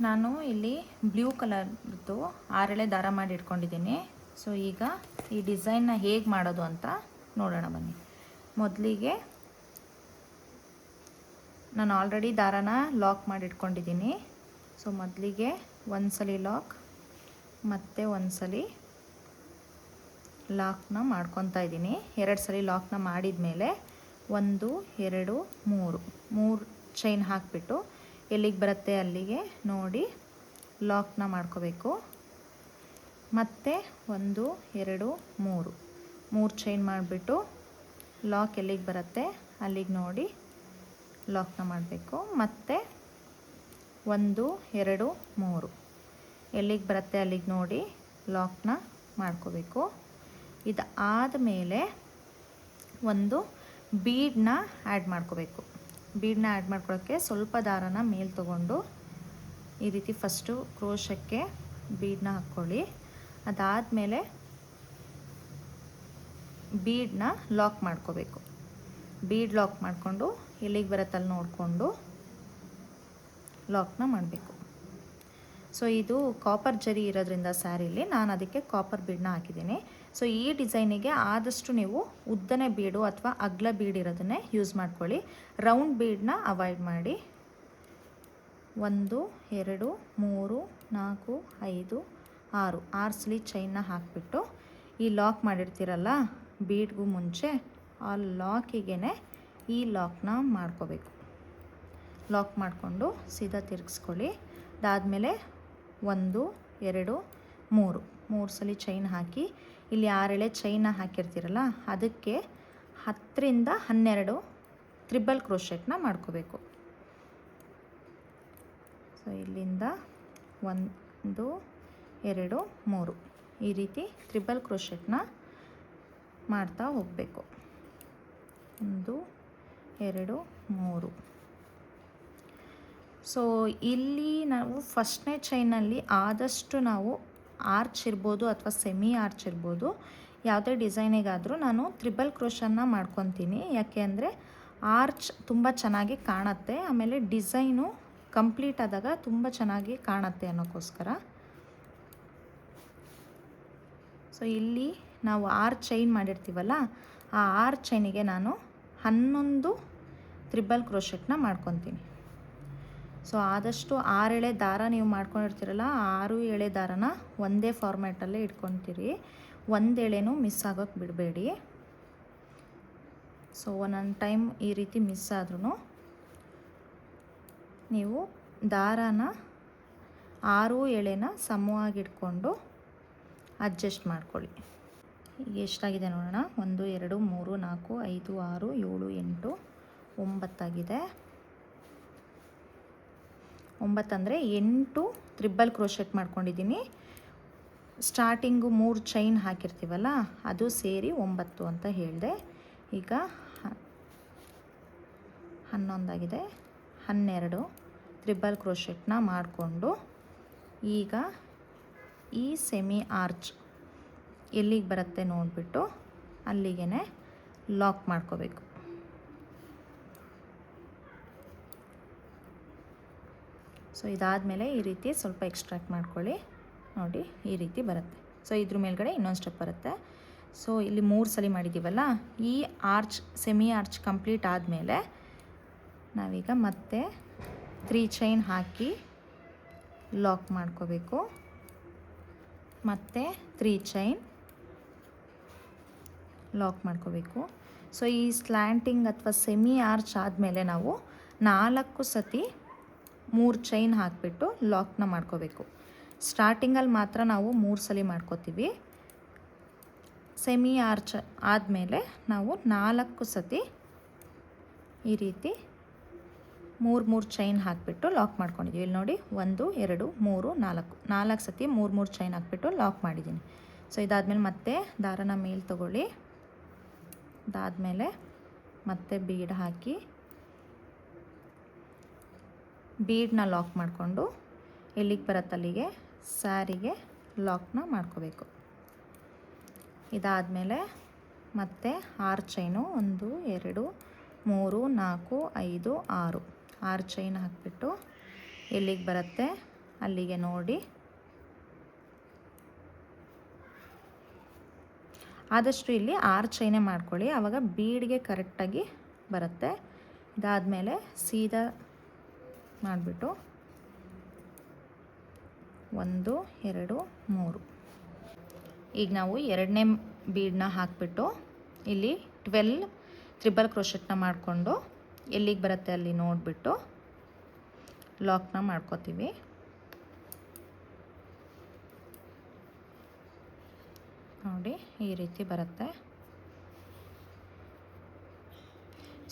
ನಾನು ಇಲ್ಲಿ ಬ್ಲೂ ಕಲರ್ದು 6 ಎಳೆ ದಾರ ಮಾಡಿ ಇಟ್ಕೊಂಡಿದ್ದೀನಿ. ಸೊ ಈಗ ಈ ಡಿಸೈನ್ನ ಹೇಗೆ ಮಾಡೋದು ಅಂತ ನೋಡೋಣ ಬನ್ನಿ. ಮೊದಲಿಗೆ ನಾನು ಆಲ್ರೆಡಿ ದಾರಾನ ಲಾಕ್ ಮಾಡಿ ಇಟ್ಕೊಂಡಿದ್ದೀನಿ. ಸೊ ಮೊದಲಿಗೆ ಒಂದ್ಸಲಿ ಲಾಕ್ ಮತ್ತು ಒಂದ್ಸಲಿ ಲಾಕ್ನ ಮಾಡ್ಕೊತಾ ಇದ್ದೀನಿ. 2 ಸಲ ಲಾಕ್ನ ಮಾಡಿದ ಮೇಲೆ 1 2 3 ಚೈನ್ ಹಾಕಿಬಿಟ್ಟು ಎಲ್ಲಿಗೆ ಬರುತ್ತೆ ಅಲ್ಲಿಗೆ ನೋಡಿ ಲಾಕ್ನ ಮಾಡ್ಕೋಬೇಕು. ಮತ್ತು 1 2 3 ಚೈನ್ ಮಾಡಿಬಿಟ್ಟು ಲಾಕ್ ಎಲ್ಲಿಗೆ ಬರುತ್ತೆ ಅಲ್ಲಿಗೆ ನೋಡಿ ಲಾಕ್ನ ಮಾಡಬೇಕು. ಮತ್ತು 1 2 3 ಎಲ್ಲಿಗೆ ಬರುತ್ತೆ ಅಲ್ಲಿಗೆ ನೋಡಿ ಲಾಕ್ನ ಮಾಡ್ಕೋಬೇಕು. ಇದು ಆದಮೇಲೆ ಒಂದು ಬೀಡನ್ನ ಆ್ಯಡ್ ಮಾಡ್ಕೋಬೇಕು. ಬೀಡನ್ನ ಆ್ಯಡ್ ಮಾಡ್ಕೊಳ್ಳೋಕ್ಕೆ ಸ್ವಲ್ಪ ದಾರನ ಮೇಲೆ ತೊಗೊಂಡು ಈ ರೀತಿ ಫಸ್ಟು ಕ್ರೋಶಕ್ಕೆ ಬೀಡನ್ನ ಹಾಕ್ಕೊಳ್ಳಿ. ಅದಾದಮೇಲೆ ಬೀಡನ್ನ ಲಾಕ್ ಮಾಡ್ಕೋಬೇಕು. ಬೀಡ್ ಲಾಕ್ ಮಾಡಿಕೊಂಡು ಎಲ್ಲಿಗೆ ಬರುತ್ತಲ್ಲಿ ನೋಡಿಕೊಂಡು ಲಾಕ್ನ ಮಾಡಬೇಕು. ಸೊ ಇದು ಕಾಪರ್ ಜರಿ ಇರೋದ್ರಿಂದ ಸ್ಯಾರಿಲಿ ನಾನು ಅದಕ್ಕೆ ಕಾಪರ್ ಬೀಡನ್ನ ಹಾಕಿದ್ದೀನಿ. ಸೊ ಈ ಡಿಸೈನಿಗೆ ಆದಷ್ಟು ನೀವು ಉದ್ದನೆ ಬೀಡು ಅಥವಾ ಅಗ್ಲ ಬೀಡ್ ಇರೋದನ್ನೇ ಯೂಸ್ ಮಾಡ್ಕೊಳ್ಳಿ. ರೌಂಡ್ ಬೀಡನ್ನ ಅವಾಯ್ಡ್ ಮಾಡಿ. 1 2 3 4 5 6 ಸಲ ಚೈನ್ನ ಹಾಕಿಬಿಟ್ಟು ಈ ಲಾಕ್ ಮಾಡಿರ್ತೀರಲ್ಲ ಬೀಡ್ಗೂ ಮುಂಚೆ ಆ ಲಾಕಿಗೆ ಈ ಲಾಕ್ನ ಮಾಡ್ಕೋಬೇಕು. ಲಾಕ್ ಮಾಡಿಕೊಂಡು ಸೀದಾ ತಿರುಗಿಸ್ಕೊಳ್ಳಿ. ಅದಾದಮೇಲೆ 1 2 3 ಸಲ ಚೈನ್ ಹಾಕಿ ಇಲ್ಲಿ 6 ಎಳೆ ಚೈನ್ನ ಹಾಕಿರ್ತೀರಲ್ಲ ಅದಕ್ಕೆ 10ರಿಂದ 12 ತ್ರಿಬಲ್ ಕ್ರೋಶೆಟ್ನ ಮಾಡ್ಕೋಬೇಕು. ಸೊ ಇಲ್ಲಿಂದ 1 2 3 ಈ ರೀತಿ ತ್ರಿಬಲ್ ಕ್ರೋಶೆಟ್ನ ಮಾಡ್ತಾ ಹೋಗಬೇಕು. 1 2 3. ಸೊ ಇಲ್ಲಿ ನಾವು ಫಸ್ಟ್ನೇ ಚೈನಲ್ಲಿ ಆದಷ್ಟು ನಾವು ಆರ್ಚ್ ಇರ್ಬೋದು ಅಥವಾ ಸೆಮಿ ಆರ್ಚ್ ಇರ್ಬೋದು, ಯಾವುದೇ ಡಿಸೈನಿಗಾದರೂ ನಾನು ತ್ರಿಬಲ್ ಕ್ರೋಶನ್ನ ಮಾಡ್ಕೊತೀನಿ. ಯಾಕೆ ಅಂದರೆ ಆರ್ಚ್ ತುಂಬ ಚೆನ್ನಾಗಿ ಕಾಣುತ್ತೆ, ಆಮೇಲೆ ಡಿಸೈನು ಕಂಪ್ಲೀಟ್ ಆದಾಗ ತುಂಬ ಚೆನ್ನಾಗಿ ಕಾಣುತ್ತೆ ಅನ್ನೋಕ್ಕೋಸ್ಕರ. ಸೊ ಇಲ್ಲಿ ನಾವು 6 ಚೈನ್ ಮಾಡಿರ್ತೀವಲ್ಲ ಆ 6 ಚೈನಿಗೆ ನಾನು 11 ತ್ರಿಬಲ್ ಕ್ರೋಶೆಟ್ನ ಮಾಡ್ಕೊತೀನಿ. ಸೊ ಆದಷ್ಟು 6 ಎಳೆ ದಾರ ನೀವು ಮಾಡ್ಕೊಂಡಿರ್ತೀರಲ್ಲ 6 ಎಳೆ ದಾರನ ಒಂದೇ ಫಾರ್ಮ್ಯಾಟಲ್ಲೇ ಇಟ್ಕೊತೀರಿ. 1 ಎಳೆನೂ ಮಿಸ್ ಆಗೋಕ್ಕೆ ಬಿಡಬೇಡಿ. ಸೊ ಒಂದೊಂದು ಟೈಮ್ ಈ ರೀತಿ ಮಿಸ್ ಆದ್ರೂ ನೀವು ದಾರಾನ 6 ಎಳೆನ ಸಮವಾಗಿ ಇಟ್ಕೊಂಡು ಅಡ್ಜಸ್ಟ್ ಮಾಡ್ಕೊಳ್ಳಿ. ಈಗ ಎಷ್ಟಾಗಿದೆ ನೋಡೋಣ. 1 2 3 4 5 6 7 8 9 ಆಗಿದೆ. 9 ಅಂದರೆ 8 ತ್ರಿಬಲ್ ಕ್ರೋಶೆಟ್ ಮಾಡ್ಕೊಂಡಿದ್ದೀನಿ. ಸ್ಟಾರ್ಟಿಂಗು 3 ಚೈನ್ ಹಾಕಿರ್ತೀವಲ್ಲ ಅದು ಸೇರಿ 9 ಅಂತ ಹೇಳಿದೆ. ಈಗ 11 ಆಗಿದೆ. 12 ತ್ರಿಬಲ್ ಕ್ರೋಶೆಟ್ನ ಮಾಡಿಕೊಂಡು ಈಗ ಈ ಸೆಮಿ ಆರ್ಚ್ ಎಲ್ಲಿಗೆ ಬರುತ್ತೆ ನೋಡಿಬಿಟ್ಟು ಅಲ್ಲಿಗೆ ಲಾಕ್ ಮಾಡ್ಕೋಬೇಕು. ಸೊ ಇದಾದಮೇಲೆ ಈ ರೀತಿ ಸ್ವಲ್ಪ ಎಕ್ಸ್ಟ್ರಾಕ್ಟ್ ಮಾಡ್ಕೊಳ್ಳಿ. ನೋಡಿ ಈ ರೀತಿ ಬರುತ್ತೆ. ಸೊ ಇದ್ರ ಮೇಲ್ಗಡೆ ಇನ್ನೊಂದು ಸ್ಟೆಪ್ ಬರುತ್ತೆ. ಸೊ ಇಲ್ಲಿ 3 ಸಲ ಮಾಡಿದ್ದೀವಲ್ಲ ಈ ಆರ್ಚ್ ಸೆಮಿ ಆರ್ಚ್ ಕಂಪ್ಲೀಟ್ ಆದಮೇಲೆ ನಾವೀಗ ಮತ್ತೆ 3 ಚೈನ್ ಹಾಕಿ ಲಾಕ್ ಮಾಡ್ಕೋಬೇಕು. ಮತ್ತು 3 ಚೈನ್ ಲಾಕ್ ಮಾಡ್ಕೋಬೇಕು. ಸೊ ಈ ಸ್ಲ್ಯಾಂಟಿಂಗ್ ಅಥವಾ ಸೆಮಿ ಆರ್ಚ್ ಆದಮೇಲೆ ನಾವು 4 ಸತಿ 3 ಚೈನ್ ಹಾಕಿಬಿಟ್ಟು ಲಾಕ್ನ ಮಾಡ್ಕೋಬೇಕು. ಸ್ಟಾರ್ಟಿಂಗಲ್ಲಿ ಮಾತ್ರ ನಾವು 3 ಸಲ ಮಾಡ್ಕೋತೀವಿ. ಸೆಮಿ ಆರ್ಚ್ ಆದಮೇಲೆ ನಾವು 4 ಸತಿ ಈ ರೀತಿ 3 ಚೈನ್ ಹಾಕಿಬಿಟ್ಟು ಲಾಕ್ ಮಾಡ್ಕೊಂಡಿದ್ದೀವಿ. ಇಲ್ಲಿ ನೋಡಿ 1 2 3 4 ಸತಿ 3 ಚೈನ್ ಹಾಕಿಬಿಟ್ಟು ಲಾಕ್ ಮಾಡಿದ್ದೀನಿ. ಸೊ ಇದಾದಮೇಲೆ ಮತ್ತೆ ದಾರನ ಮೇಲೆ ತೊಗೊಳ್ಳಿ. ಅದಾದಮೇಲೆ ಮತ್ತೆ ಬೀಡ್ ಹಾಕಿ ಬೀಡನ್ನ ಲಾಕ್ ಮಾಡಿಕೊಂಡು ಎಲ್ಲಿಗೆ ಬರುತ್ತೆ ಅಲ್ಲಿಗೆ ಸ್ಯಾರಿಗೆ ಲಾಕ್ನ ಮಾಡ್ಕೋಬೇಕು. ಇದಾದಮೇಲೆ ಮತ್ತೆ 6 ಚೈನು 1 2 3 4 5 6 ಚೈನ್ ಹಾಕಿಬಿಟ್ಟು ಎಲ್ಲಿಗೆ ಬರುತ್ತೆ ಅಲ್ಲಿಗೆ ನೋಡಿ. ಆದಷ್ಟು ಇಲ್ಲಿ 6 ಚೈನೇ ಮಾಡ್ಕೊಳ್ಳಿ, ಆವಾಗ ಬೀಡ್ಗೆ ಕರೆಕ್ಟಾಗಿ ಬರುತ್ತೆ. ಇದಾದಮೇಲೆ ಸೀದಾ ಮಾಡಿಬಿಟ್ಟು 1 2 3. ಈಗ ನಾವು ಎರಡನೇ ಬೀಡನ್ನ ಹಾಕಿಬಿಟ್ಟು ಇಲ್ಲಿ 12 ತ್ರಿಬಲ್ ಕ್ರೋಶೆಟ್ನ ಮಾಡಿಕೊಂಡು ಎಲ್ಲಿಗೆ ಬರುತ್ತೆ ಅಲ್ಲಿ ನೋಡಿಬಿಟ್ಟು ಲಾಕ್ನ ಮಾಡ್ಕೋತೀವಿ. ನೋಡಿ ಈ ರೀತಿ ಬರುತ್ತೆ.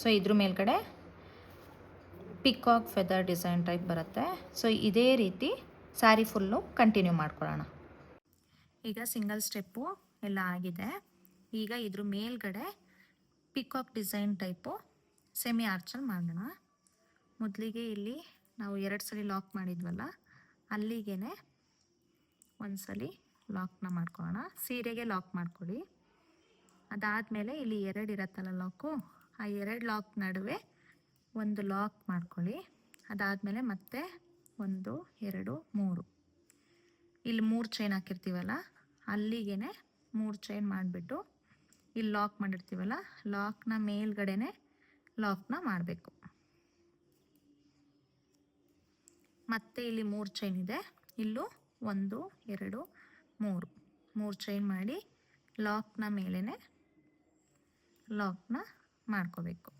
ಸೊ ಇದ್ರ ಮೇಲ್ಗಡೆ ಪಿಕಾಕ್ ಫೆದರ್ ಡಿಸೈನ್ ಟೈಪ್ ಬರುತ್ತೆ. ಸೊ ಇದೇ ರೀತಿ ಸ್ಯಾರಿ ಫುಲ್ಲು ಕಂಟಿನ್ಯೂ ಮಾಡ್ಕೊಳ್ಳೋಣ. ಈಗ ಸಿಂಗಲ್ ಸ್ಟೆಪ್ಪು ಎಲ್ಲ ಆಗಿದೆ. ಈಗ ಇದ್ರ ಮೇಲ್ಗಡೆ ಪಿಕಾಕ್ ಡಿಸೈನ್ ಟೈಪು ಸೆಮಿ ಆರ್ಚಲ್ಲಿ ಮಾಡೋಣ. ಮೊದಲಿಗೆ ಇಲ್ಲಿ ನಾವು 2 ಸಲ ಲಾಕ್ ಮಾಡಿದ್ವಲ್ಲ, ಅಲ್ಲಿಗೆ ಒಂದು ಸಲ ಲಾಕ್ನ ಮಾಡ್ಕೊಳ್ಳೋಣ. ಸೀರೆಗೆ ಲಾಕ್ ಮಾಡ್ಕೊಳ್ಳಿ. ಅದಾದಮೇಲೆ ಇಲ್ಲಿ 2 ಇರತ್ತಲ್ಲ ಲಾಕು, ಆ 2 ಲಾಕ್ ನಡುವೆ ಒಂದು ಲಾಕ್ ಮಾಡ್ಕೊಳ್ಳಿ. ಅದಾದಮೇಲೆ ಮತ್ತೆ 1 2 3 ಇಲ್ಲಿ 3 ಚೈನ್ ಹಾಕಿರ್ತೀವಲ್ಲ ಅಲ್ಲಿಗೆ 3 ಚೈನ್ ಮಾಡಿಬಿಟ್ಟು ಇಲ್ಲಿ ಲಾಕ್ ಮಾಡಿರ್ತೀವಲ್ಲ ಲಾಕ್ನ ಮೇಲ್ಗಡೆನೆ ಲಾಕ್ನ ಮಾಡಬೇಕು. ಮತ್ತೆ ಇಲ್ಲಿ 3 ಚೈನ್ ಇದೆ, ಇಲ್ಲೂ 1 2 3 ಚೈನ್ ಮಾಡಿ ಲಾಕ್ನ ಮೇಲೇ ಲಾಕ್ನ ಮಾಡ್ಕೋಬೇಕು.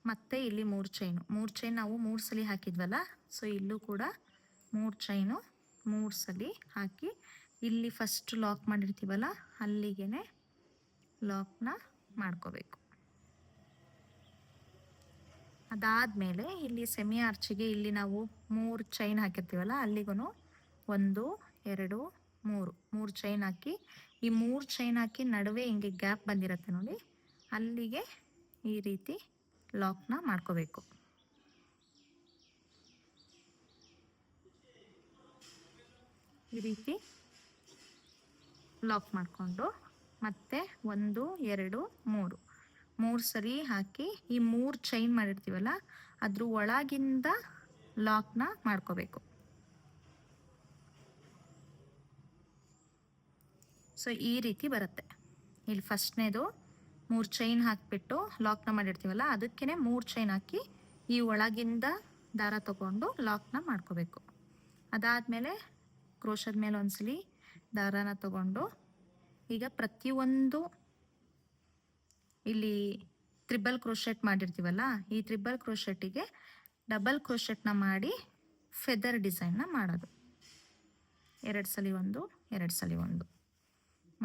ಮತ್ತೆ ಇಲ್ಲಿ 3 ಚೈನ್ ನಾವು 3 ಸಲ ಹಾಕಿದ್ವಲ್ಲ, ಸೊ ಇಲ್ಲೂ ಕೂಡ 3 ಚೈನು 3 ಸಲ ಹಾಕಿ ಇಲ್ಲಿ ಫಸ್ಟ್ ಲಾಕ್ ಮಾಡಿರ್ತೀವಲ್ಲ ಅಲ್ಲಿಗೆ ಲಾಕ್ನ ಮಾಡ್ಕೋಬೇಕು. ಅದಾದಮೇಲೆ ಇಲ್ಲಿ ಸೆಮಿ ಆರ್ಚಿಗೆ ಇಲ್ಲಿ ನಾವು 3 ಚೈನ್ ಹಾಕಿರ್ತೀವಲ್ಲ ಅಲ್ಲಿಗೂ 1 2 3 ಚೈನ್ ಹಾಕಿ ಈ 3 ಚೈನ್ ಹಾಕಿ ನಡುವೆ ಹಿಂಗೆ ಗ್ಯಾಪ್ ಬಂದಿರುತ್ತೆ ನೋಡಿ, ಅಲ್ಲಿಗೆ ಈ ರೀತಿ ಲಾಕ್ನ ಮಾಡ್ಕೋಬೇಕು. ಈ ರೀತಿ ಲಾಕ್ ಮಾಡಿಕೊಂಡು ಮತ್ತೆ 1 2 3 ಸರಿ ಹಾಕಿ ಈ 3 ಚೈನ್ ಮಾಡಿರ್ತೀವಲ್ಲ ಅದ್ರ ಒಳಗಿಂದ ಲಾಕ್ನ ಮಾಡ್ಕೋಬೇಕು. ಸೊ ಈ ರೀತಿ ಬರುತ್ತೆ. ಇಲ್ಲಿ ಫಸ್ಟ್ನೇದು 3 ಚೈನ್ ಹಾಕಿಬಿಟ್ಟು ಲಾಕ್ನ ಮಾಡಿರ್ತೀವಲ್ಲ ಅದಕ್ಕೇ 3 ಚೈನ್ ಹಾಕಿ ಈ ಒಳಗಿಂದ ದಾರ ತಗೊಂಡು ಲಾಕ್ನ ಮಾಡ್ಕೋಬೇಕು. ಅದಾದಮೇಲೆ ಕ್ರೋಶದ ಮೇಲೆ ಒಂದ್ಸಲಿ ದಾರಾನ ತಗೊಂಡು ಈಗ ಪ್ರತಿಯೊಂದು ಇಲ್ಲಿ ತ್ರಿಬಲ್ ಕ್ರೋಶೆಟ್ ಮಾಡಿರ್ತೀವಲ್ಲ ಈ ತ್ರಿಬಲ್ ಕ್ರೋಶೆಟ್ಟಿಗೆ ಡಬಲ್ ಕ್ರೋಶೆಟ್ನ ಮಾಡಿ ಫೆದರ್ ಡಿಸೈನ್ನ ಮಾಡೋದು. 2 ಸಲ 1 2 ಸಲ 1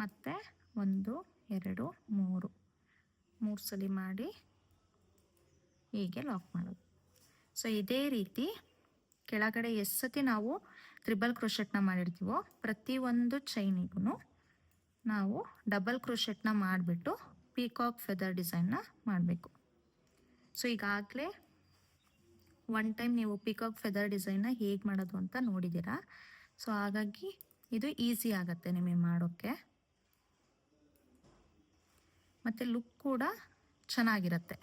ಮತ್ತು 1 2 3 ಸಲ ಮಾಡಿ ಹೀಗೆ ಲಾಕ್ ಮಾಡೋದು. ಸೊ ಇದೇ ರೀತಿ ಕೆಳಗಡೆ ಎಷ್ಟು ಸತಿ ನಾವು ತ್ರಿಬಲ್ ಕ್ರೋಶೆಟ್ನ ಮಾಡಿರ್ತೀವೋ ಪ್ರತಿಯೊಂದು ಚೈನಿಗೂ ನಾವು ಡಬಲ್ ಕ್ರೋಶೆಟ್ನ ಮಾಡಿಬಿಟ್ಟು ಪೀಕಾಕ್ ಫೆದರ್ ಡಿಸೈನ್ನ ಮಾಡಬೇಕು. ಸೊ ಈಗಾಗಲೇ 1 ಟೈಮ್ ನೀವು ಪೀಕಾಕ್ ಫೆದರ್ ಡಿಸೈನ್ನ ಹೇಗೆ ಮಾಡೋದು ಅಂತ ನೋಡಿದ್ದೀರಾ. ಸೊ ಹಾಗಾಗಿ ಇದು ಈಸಿ ಆಗುತ್ತೆ ನಿಮಗೆ ಮಾಡೋಕ್ಕೆ, ಮತ್ತು ಲುಕ್ ಕೂಡ ಚೆನ್ನಾಗಿರುತ್ತೆ.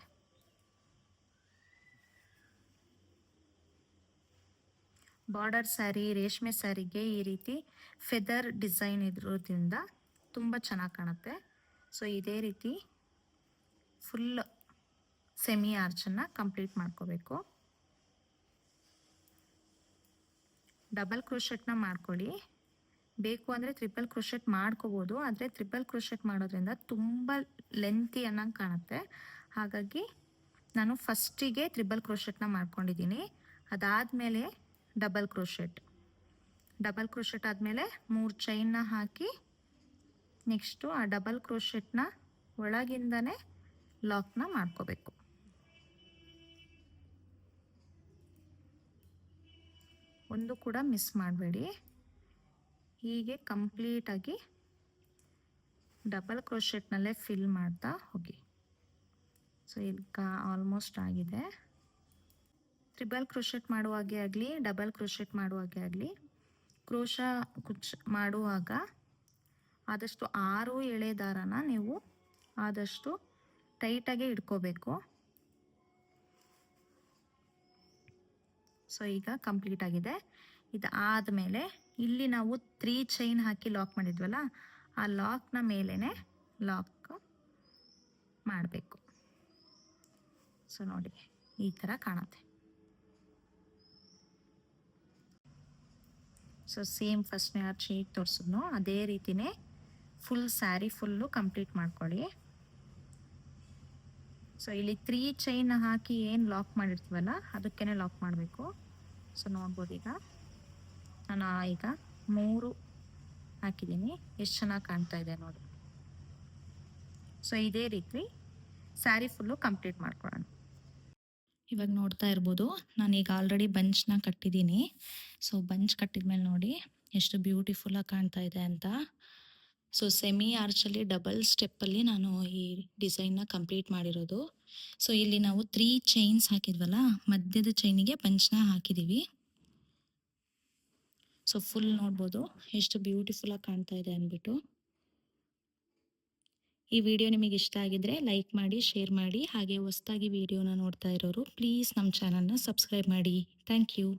ಬಾರ್ಡರ್ ಸ್ಯಾರಿ, ರೇಷ್ಮೆ ಸ್ಯಾರಿಗೆ ಈ ರೀತಿ ಫೆದರ್ ಡಿಸೈನ್ ಇರೋದ್ರಿಂದ ತುಂಬ ಚೆನ್ನಾಗಿ ಕಾಣುತ್ತೆ. ಸೊ ಇದೇ ರೀತಿ ಫುಲ್ ಸೆಮಿ ಆರ್ಚನ್ನು ಕಂಪ್ಲೀಟ್ ಮಾಡ್ಕೋಬೇಕು. ಡಬಲ್ ಕ್ರೋಶೆಟ್ನ ಮಾಡ್ಕೊಳ್ಳಿ. ಬೇಕು ಅಂದರೆ ಟ್ರಿಪಲ್ ಕ್ರೋಶೆಟ್ ಮಾಡ್ಕೋಬೋದು, ಆದರೆ ಟ್ರಿಪಲ್ ಕ್ರೋಶೆಟ್ ಮಾಡೋದ್ರಿಂದ ತುಂಬ ಲೆಂತಿ ಅನ್ನಂಗೆ ಕಾಣುತ್ತೆ. ಹಾಗಾಗಿ ನಾನು ಫಸ್ಟಿಗೆ ಟ್ರಿಬಲ್ ಕ್ರೋಶೆಟ್ನ ಮಾಡ್ಕೊಂಡಿದ್ದೀನಿ. ಅದಾದಮೇಲೆ ಡಬಲ್ ಕ್ರೋಶೆಟ್ ಆದಮೇಲೆ 3 ಚೈನ್ನ ಹಾಕಿ ನೆಕ್ಸ್ಟು ಆ ಡಬಲ್ ಕ್ರೋಶೆಟ್ನ ಒಳಗಿಂದನೇ ಲಾಕ್ನ ಮಾಡ್ಕೋಬೇಕು. ಒಂದು ಕೂಡ ಮಿಸ್ ಮಾಡಬೇಡಿ. ಹೀಗೆ ಕಂಪ್ಲೀಟಾಗಿ ಡಬಲ್ ಕ್ರೋಶೆಟ್ನಲ್ಲೇ ಫಿಲ್ ಮಾಡ್ತಾ ಹೋಗಿ. ಸೊ ಈಗ ಆಲ್ಮೋಸ್ಟ್ ಆಗಿದೆ. ಟ್ರಿಬಲ್ ಕ್ರೋಶೆಟ್ ಮಾಡುವಾಗೆ ಆಗಲಿ ಡಬಲ್ ಕ್ರೋಶೆಟ್ ಮಾಡುವಾಗೆ ಆಗಲಿ ಕ್ರೋಶ ಮಾಡುವಾಗ ಆದಷ್ಟು 6 ಎಳೆ ದಾರನ ನೀವು ಆದಷ್ಟು ಟೈಟಾಗೆ ಇಟ್ಕೋಬೇಕು. ಸೊ ಈಗ ಕಂಪ್ಲೀಟ್ ಆಗಿದೆ. ಇದಾದಮೇಲೆ ಇಲ್ಲಿ ನಾವು 3 ಚೈನ್ ಹಾಕಿ ಲಾಕ್ ಮಾಡಿದ್ವಲ್ಲ, ಆ ಲಾಕ್ನ ಮೇಲೇ ಲಾಕ್ ಮಾಡಬೇಕು. ಸೊ ನೋಡಿ, ಈ ಥರ ಕಾಣುತ್ತೆ. ಸೊ ಸೇಮ್ ಫಸ್ಟ್ನೇ ಆರ್ಚ್ ಹೇಗೆ ತೋರಿಸಿದ್ನೋ ಅದೇ ರೀತಿಯೇ ಫುಲ್ ಸ್ಯಾರಿ ಫುಲ್ಲು ಕಂಪ್ಲೀಟ್ ಮಾಡ್ಕೊಳ್ಳಿ. ಸೊ ಇಲ್ಲಿ 3 ಚೈನ್ ಹಾಕಿ ಏನು ಲಾಕ್ ಮಾಡಿರ್ತೀವಲ್ಲ ಅದಕ್ಕೇ ಲಾಕ್ ಮಾಡಬೇಕು. ಸೊ ನೋಡ್ಬೋದು, ನಾನು ಈಗ 3 ಹಾಕಿದ್ದೀನಿ. ಎಷ್ಟು ಚೆನ್ನಾಗಿ ಕಾಣ್ತಾ ಇದೆ ನೋಡಿ. ಸೊ ಇದೇ ರೀತಿ ಸ್ಯಾರಿ ಫುಲ್ಲು ಕಂಪ್ಲೀಟ್ ಮಾಡ್ಕೊಳ್ಳೋಣ. ಇವಾಗ ನೋಡ್ತಾ ಇರ್ಬೋದು, ನಾನೀಗ ಆಲ್ರೆಡಿ ಬಂಚ್ನ ಕಟ್ಟಿದ್ದೀನಿ. ಸೊ ಬಂಚ್ ಕಟ್ಟಿದ್ಮೇಲೆ ನೋಡಿ ಎಷ್ಟು ಬ್ಯೂಟಿಫುಲ್ಲಾಗಿ ಕಾಣ್ತಾ ಇದೆ ಅಂತ. ಸೊ ಸೆಮಿ ಆರ್ಚಲ್ಲಿ ಡಬಲ್ ಸ್ಟೆಪ್ಪಲ್ಲಿ ನಾನು ಈ ಡಿಸೈನ್ನ ಕಂಪ್ಲೀಟ್ ಮಾಡಿರೋದು. ಸೊ ಇಲ್ಲಿ ನಾವು 3 ಚೈನ್ಸ್ ಹಾಕಿದ್ವಲ್ಲ, ಮಧ್ಯದ ಚೈನಿಗೆ ಬಂಚ್ನ ಹಾಕಿದ್ದೀವಿ. ಸೊ ಫುಲ್ ನೋಡ್ಬೋದು ಎಷ್ಟು ಬ್ಯೂಟಿಫುಲ್ಲಾಗಿ ಕಾಣ್ತಾ ಇದೆ ಅಂದ್ಬಿಟ್ಟು. ಈ ವಿಡಿಯೋ ನಿಮಗೆ ಇಷ್ಟ ಆಗಿದ್ರೆ ಲೈಕ್ ಮಾಡಿ, ಶೇರ್ ಮಾಡಿ. ಹಾಗೆ ಹೊಸದಾಗಿ ವಿಡಿಯೋನ ನೋಡ್ತಾ ಇರೋರು ಪ್ಲೀಸ್ ನಮ್ಮ ಚಾನಲ್ನ ಸಬ್ಸ್ಕ್ರೈಬ್ ಮಾಡಿ. Thank you.